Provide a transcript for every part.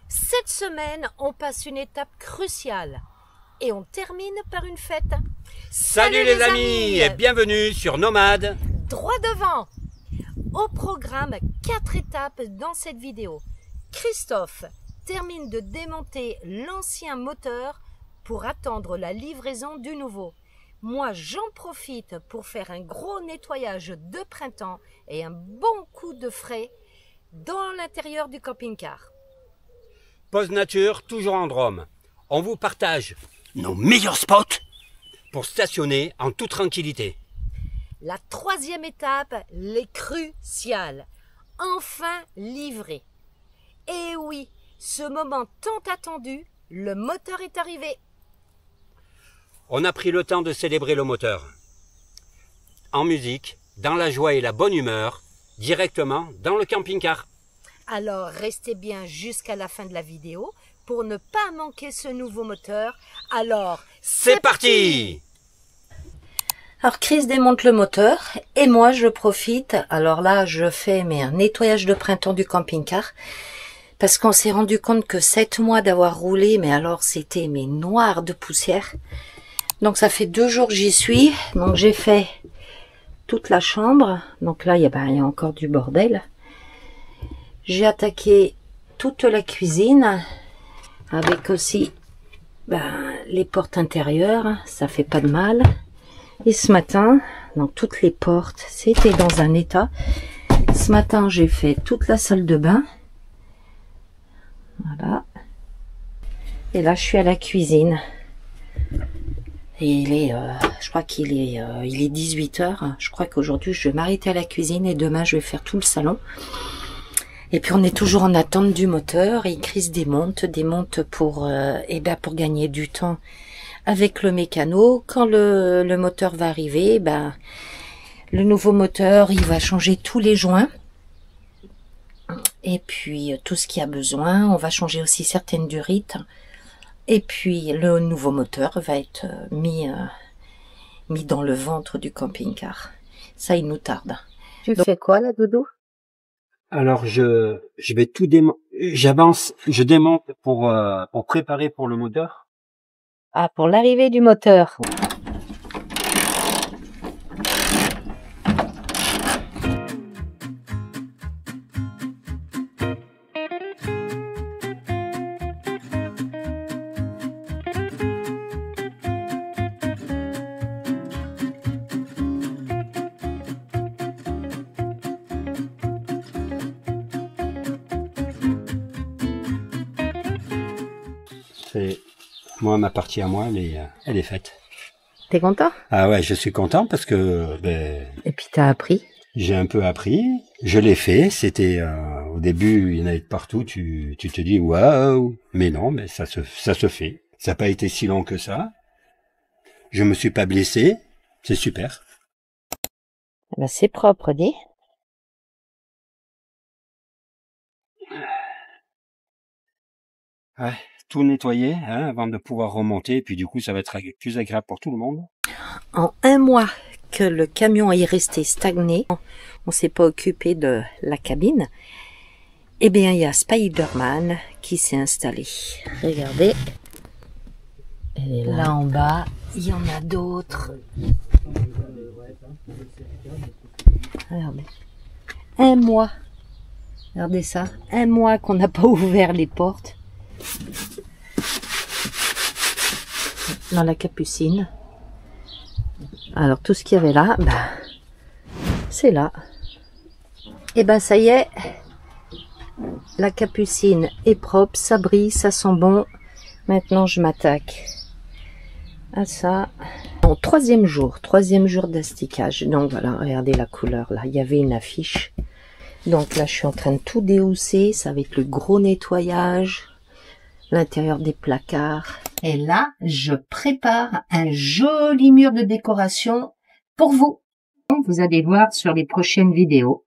Cette semaine, on passe une étape cruciale et on termine par une fête. Salut les amis et bienvenue sur Nomade. Droit devant. Au programme, 4 étapes dans cette vidéo. Christophe termine de démonter l'ancien moteur pour attendre la livraison du nouveau. Moi, j'en profite pour faire un gros nettoyage de printemps et un bon coup de frais dans l'intérieur du camping-car. Pause nature, toujours en Drôme. On vous partage nos meilleurs spots pour stationner en toute tranquillité. La 3e étape, les cruciales. Enfin livré. Et oui, ce moment tant attendu, le moteur est arrivé. On a pris le temps de célébrer le moteur. En musique, dans la joie et la bonne humeur, directement dans le camping-car. Alors restez bien jusqu'à la fin de la vidéo pour ne pas manquer ce nouveau moteur. Alors, c'est parti! Alors Chris démonte le moteur et moi je profite. Alors là, je fais un nettoyage de printemps du camping-car parce qu'on s'est rendu compte que 7 mois d'avoir roulé, mais alors c'était noir de poussière. Donc ça fait 2 jours que j'y suis. Donc j'ai fait toute la chambre. Donc là, il y a encore du bordel. J'ai attaqué toute la cuisine avec aussi les portes intérieures. Ça fait pas de mal. Et ce matin, donc toutes les portes, c'était dans un état. Ce matin, j'ai fait toute la salle de bain. Voilà. Et là, je suis à la cuisine. Et il est, je crois qu'il est, il est 18 h. Je crois qu'aujourd'hui, je vais m'arrêter à la cuisine et demain, je vais faire tout le salon. Et puis, on est toujours en attente du moteur. Et Chris démonte pour, pour gagner du temps avec le mécano. Quand le moteur va arriver, le nouveau moteur, il va changer tous les joints. Et puis, tout ce qu'il y a besoin. On va changer aussi certaines durites. Et puis, le nouveau moteur va être mis dans le ventre du camping-car. Ça, il nous tarde. Tu fais quoi, là, Doudou? Alors, je vais tout démonter. J'avance, je démonte pour préparer pour le moteur. Ah, pour l'arrivée du moteur. C'est moi, ma partie à moi, elle est faite. T'es content? Ah ouais, je suis content parce que Et puis t'as appris? J'ai un peu appris, je l'ai fait. C'était au début, il y en avait de partout. Tu te dis waouh, mais non, mais ça se fait. Ça n'a pas été si long que ça. Je me suis pas blessé, c'est super. C'est propre, dis. Ouais. Tout nettoyer avant de pouvoir remonter, et puis du coup ça va être plus agréable pour tout le monde. En 1 mois que le camion est resté stagné, on s'est pas occupé de la cabine, eh bien il y a Spider-Man qui s'est installé. Regardez, là en bas, il y en a d'autres. Regardez, 1 mois, regardez ça, 1 mois qu'on n'a pas ouvert les portes. Dans la capucine. Alors tout ce qu'il y avait là, c'est là. Et ça y est, la capucine est propre, ça brille, ça sent bon. Maintenant je m'attaque à ça. Bon, 3e jour d'asticage. Donc voilà, regardez la couleur là, il y avait une affiche. Donc là je suis en train de tout déhousser, ça va être le gros nettoyage. L'intérieur des placards. Et là, je prépare un joli mur de décoration pour vous. Vous allez voir sur les prochaines vidéos.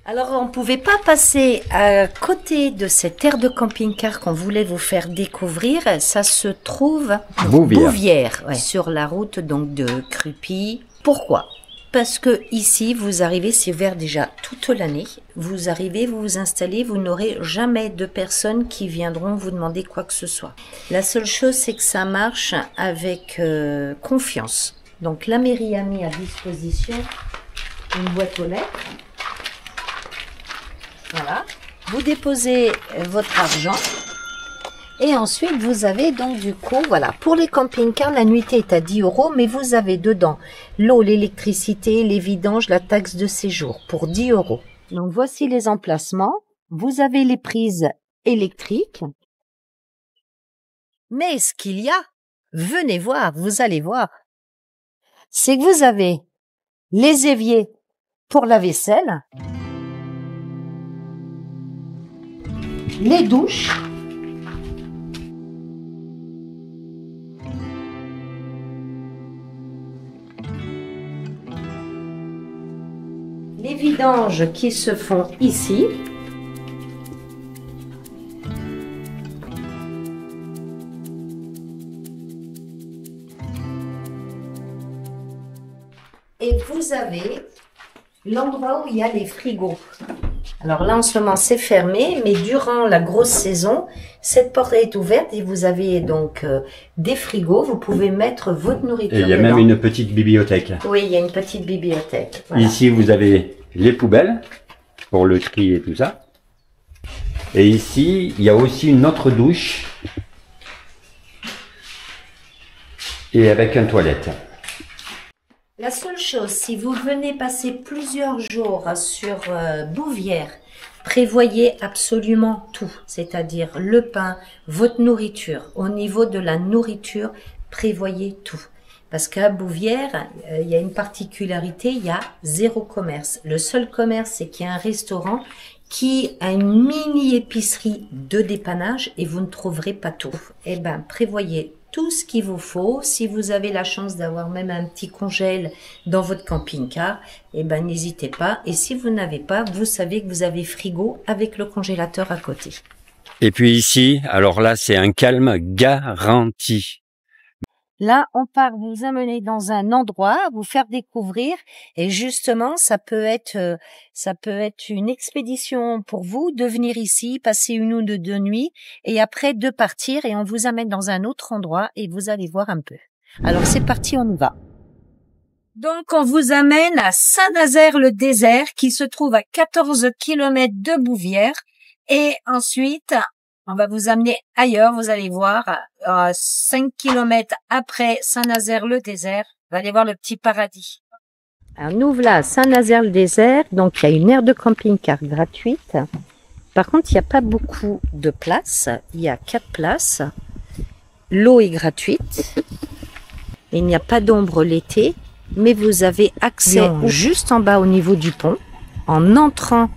Alors, on ne pouvait pas passer à côté de cette aire de camping-car qu'on voulait vous faire découvrir. Ça se trouve Bouvières, ouais, sur la route donc de Crupy. Pourquoi? Parce que ici, vous arrivez, c'est ouvert déjà toute l'année. Vous arrivez, vous vous installez, vous n'aurez jamais de personnes qui viendront vous demander quoi que ce soit. La seule chose, c'est que ça marche avec confiance. Donc, la mairie a mis à disposition une boîte aux lettres. Voilà, vous déposez votre argent et ensuite vous avez donc du coup, voilà, pour les camping-cars, la nuitée est à 10 €, mais vous avez dedans l'eau, l'électricité, les vidanges, la taxe de séjour pour 10 €. Donc voici les emplacements, vous avez les prises électriques, mais ce qu'il y a, venez voir, vous allez voir, c'est que vous avez les éviers pour la vaisselle, les douches, les vidanges qui se font ici, et vous avez l'endroit où il y a les frigos. Alors là, en ce moment, c'est fermé, mais durant la grosse saison, cette porte est ouverte et vous avez donc des frigos. Vous pouvez mettre votre nourriture. Et il y a dedans. même une petite bibliothèque. Oui, il y a une petite bibliothèque. Voilà. Ici, vous avez les poubelles pour le tri et tout ça. Et ici, il y a aussi une autre douche et avec une toilette. La seule chose, si vous venez passer plusieurs jours sur Bouvières, prévoyez absolument tout, c'est-à-dire le pain, votre nourriture. Au niveau de la nourriture, prévoyez tout. Parce qu'à Bouvières, il y a une particularité, il y a 0 commerce. Le seul commerce, c'est qu'il y a un restaurant qui a une mini-épicerie de dépannage et vous ne trouverez pas tout. Eh ben, prévoyez tout ce qu'il vous faut. Si vous avez la chance d'avoir même un petit congèle dans votre camping-car, eh ben, n'hésitez pas. Et si vous n'avez pas, vous savez que vous avez frigo avec le congélateur à côté. Et puis ici, alors là, c'est un calme garanti. Là, on part vous amener dans un endroit, vous faire découvrir, et justement, ça peut être une expédition pour vous de venir ici, passer une ou deux nuits, et après de partir, et on vous amène dans un autre endroit, et vous allez voir un peu. Alors c'est parti, on y va. Donc, on vous amène à Saint-Nazaire-le-Désert, qui se trouve à 14 km de Bouvières, et ensuite, on va vous amener ailleurs, vous allez voir, à 5 km après Saint-Nazaire-le-Désert, vous allez voir le petit paradis. Alors nous voilà à Saint-Nazaire-le-Désert, donc il y a une aire de camping-car gratuite. Par contre, il n'y a pas beaucoup de places, il y a 4 places. L'eau est gratuite, il n'y a pas d'ombre l'été, mais vous avez accès juste en bas au niveau du pont. En entrant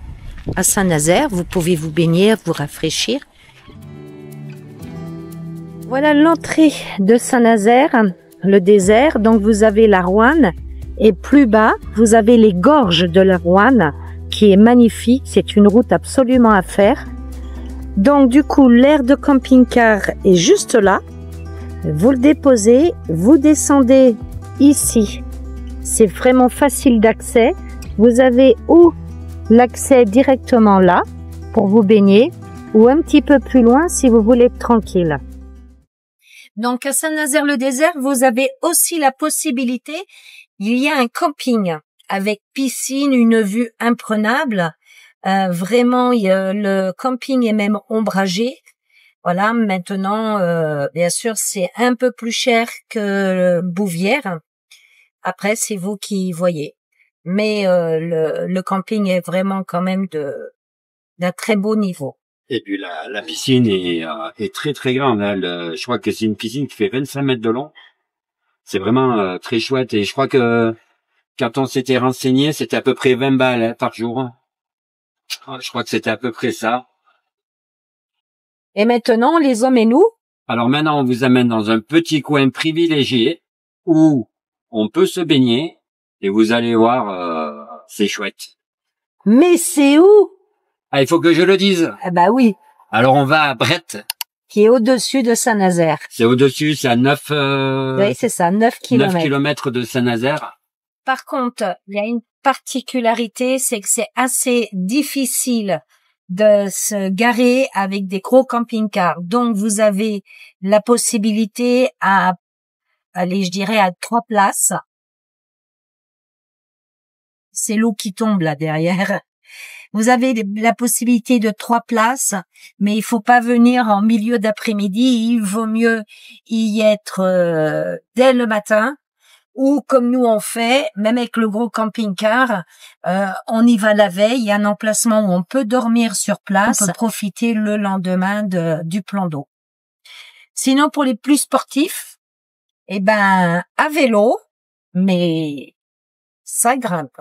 à Saint-Nazaire, vous pouvez vous baigner, vous rafraîchir. Voilà l'entrée de Saint-Nazaire, le désert. Donc vous avez la Roanne et plus bas, vous avez les gorges de la Roanne qui est magnifique. C'est une route absolument à faire. Donc du coup, l'aire de camping-car est juste là. Vous le déposez, vous descendez ici. C'est vraiment facile d'accès. Vous avez ou l'accès directement là pour vous baigner ou un petit peu plus loin si vous voulez être tranquille. Donc, à Saint-Nazaire-le-Désert, vous avez aussi la possibilité, il y a un camping avec piscine, une vue imprenable. Vraiment, le camping est même ombragé. Voilà, maintenant, bien sûr, c'est un peu plus cher que Bouvières. Après, c'est vous qui voyez. Mais le camping est vraiment quand même d'un très beau niveau. Et puis la piscine est très très grande. Hein. Je crois que c'est une piscine qui fait 25 mètres de long. C'est vraiment très chouette. Et je crois que quand on s'était renseigné, c'était à peu près 20 balles par jour. Je crois que c'était à peu près ça. Et maintenant, les hommes et nous? Alors maintenant, on vous amène dans un petit coin privilégié où on peut se baigner. Et vous allez voir, c'est chouette. Mais c'est où? Ah, il faut que je le dise. Ah bah oui, Alors on va à Brette. qui est au-dessus de Saint-Nazaire. C'est au-dessus, c'est à 9, Oui, c'est ça, 9 9 kilomètres. kilomètres de Saint-Nazaire. Par contre, il y a une particularité, c'est que c'est assez difficile de se garer avec des gros camping-cars. Donc, vous avez la possibilité allez, je dirais à 3 places. C'est l'eau qui tombe là derrière. Vous avez la possibilité de 3 places, mais il faut pas venir en milieu d'après-midi. Il vaut mieux y être dès le matin. Ou comme nous on fait, même avec le gros camping-car, on y va la veille. Il y a un emplacement où on peut dormir sur place, on peut profiter le lendemain du plan d'eau. Sinon, pour les plus sportifs, eh ben à vélo, mais ça grimpe.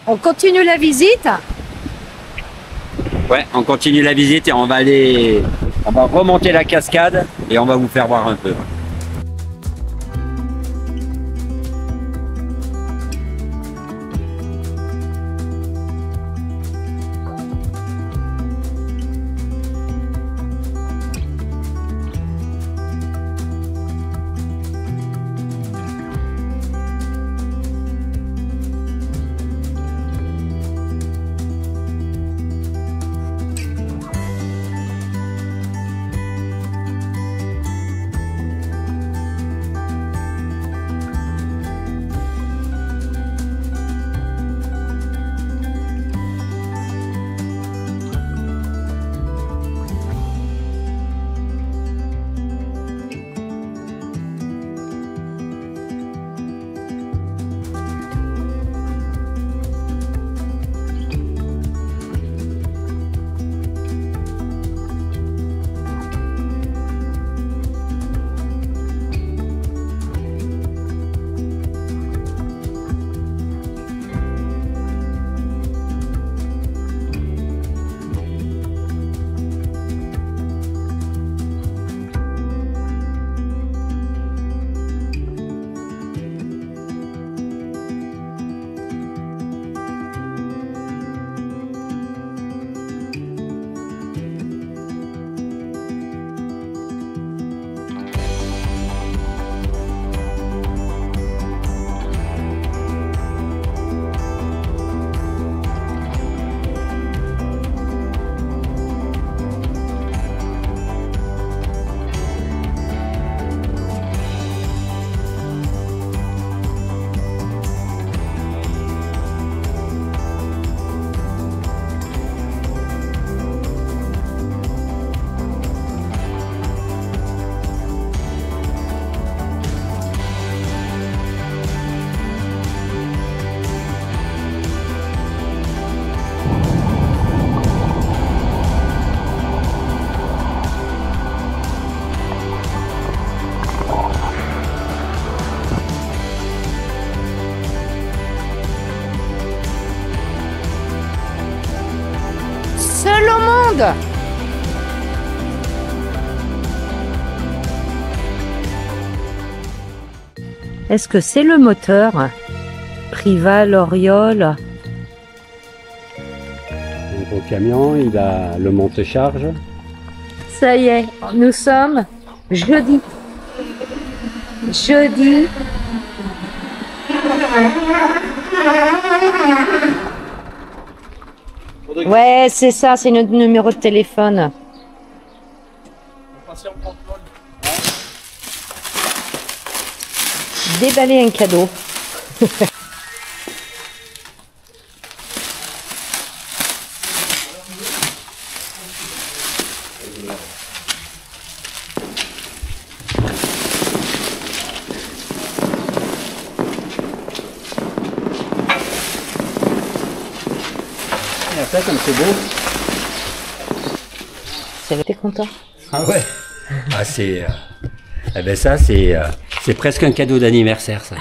On continue la visite. Ouais, on continue la visite et on va remonter la cascade et on va vous faire voir un peu. Seul au monde. Est-ce que c'est le moteur Prival, Oriole? Le gros camion, il a le monte-charge. Ça y est, nous sommes jeudi. Jeudi. Ouais, c'est ça, c'est notre numéro de téléphone. Déballer un cadeau. ça comme c'est beau. T'es content? Ah ouais. Ah c'est... eh ben ça c'est presque un cadeau d'anniversaire ça.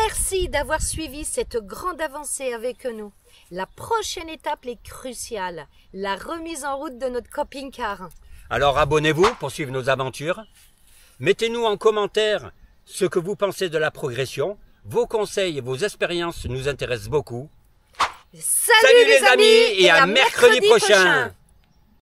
Merci d'avoir suivi cette grande avancée avec nous. La prochaine étape est cruciale, la remise en route de notre camping-car. Alors abonnez-vous pour suivre nos aventures. Mettez-nous en commentaire ce que vous pensez de la progression. Vos conseils et vos expériences nous intéressent beaucoup. Salut les amis et à mercredi prochain.